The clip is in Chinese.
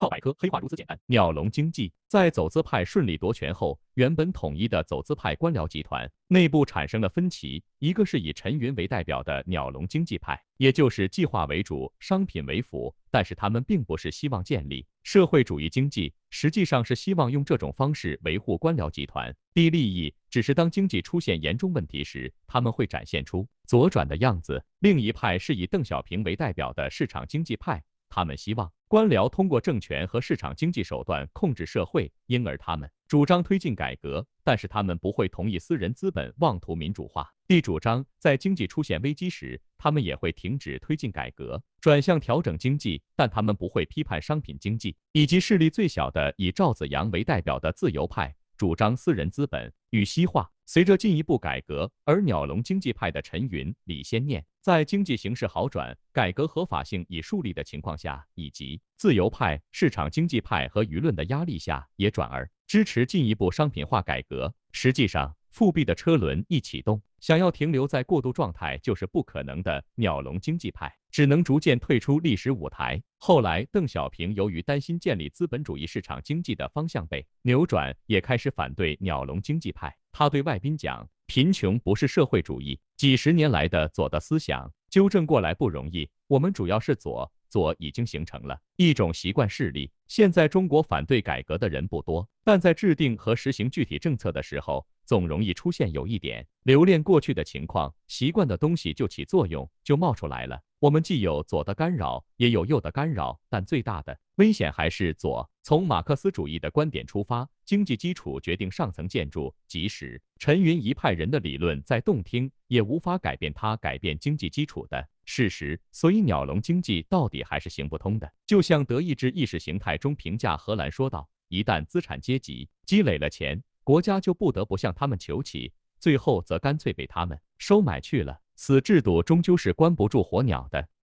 号百科黑话如此简单。鸟笼经济在走资派顺利夺权后，原本统一的走资派官僚集团内部产生了分歧，一个是以陈云为代表的鸟笼经济派，也就是计划为主，商品为辅，但是他们并不是希望建立社会主义经济，实际上是希望用这种方式维护官僚集团的利益。只是当经济出现严重问题时，他们会展现出左转的样子。另一派是以邓小平为代表的市场经济派，他们希望官僚通过政权和市场经济手段控制社会，因而他们主张推进改革，但是他们不会同意私人资本妄图民主化。地主张在经济出现危机时，他们也会停止推进改革，转向调整经济，但他们不会批判商品经济。以及势力最小的以赵紫阳为代表的自由派，主张私人资本与西化。随着进一步改革，而鸟笼经济派的陈云、李先念在经济形势好转、改革合法性已树立的情况下，以及自由派、市场经济派和舆论的压力下，也转而支持进一步商品化改革。实际上，复辟的车轮一启动，想要停留在过渡状态就是不可能的。鸟笼经济派只能逐渐退出历史舞台。后来，邓小平由于担心建立资本主义市场经济的方向被扭转，也开始反对鸟笼经济派。他对外宾讲，贫穷不是社会主义。几十年来的左的思想纠正过来不容易，我们主要是左已经形成了一种习惯势力。现在中国反对改革的人不多，但在制定和实行具体政策的时候，总容易出现有一点留恋过去的情况，习惯的东西就起作用，就冒出来了。我们既有左的干扰，也有右的干扰，但最大的危险还是左。从马克思主义的观点出发，经济基础决定上层建筑，即使陈云一派人的理论再动听，也无法改变他改变经济基础的事实。所以鸟笼经济到底还是行不通的。就像德意志意识形态中评价荷兰说道，一旦资产阶级积累了钱，国家就不得不向他们求起，最后则干脆被他们收买去了。此制度终究是关不住火鸟的。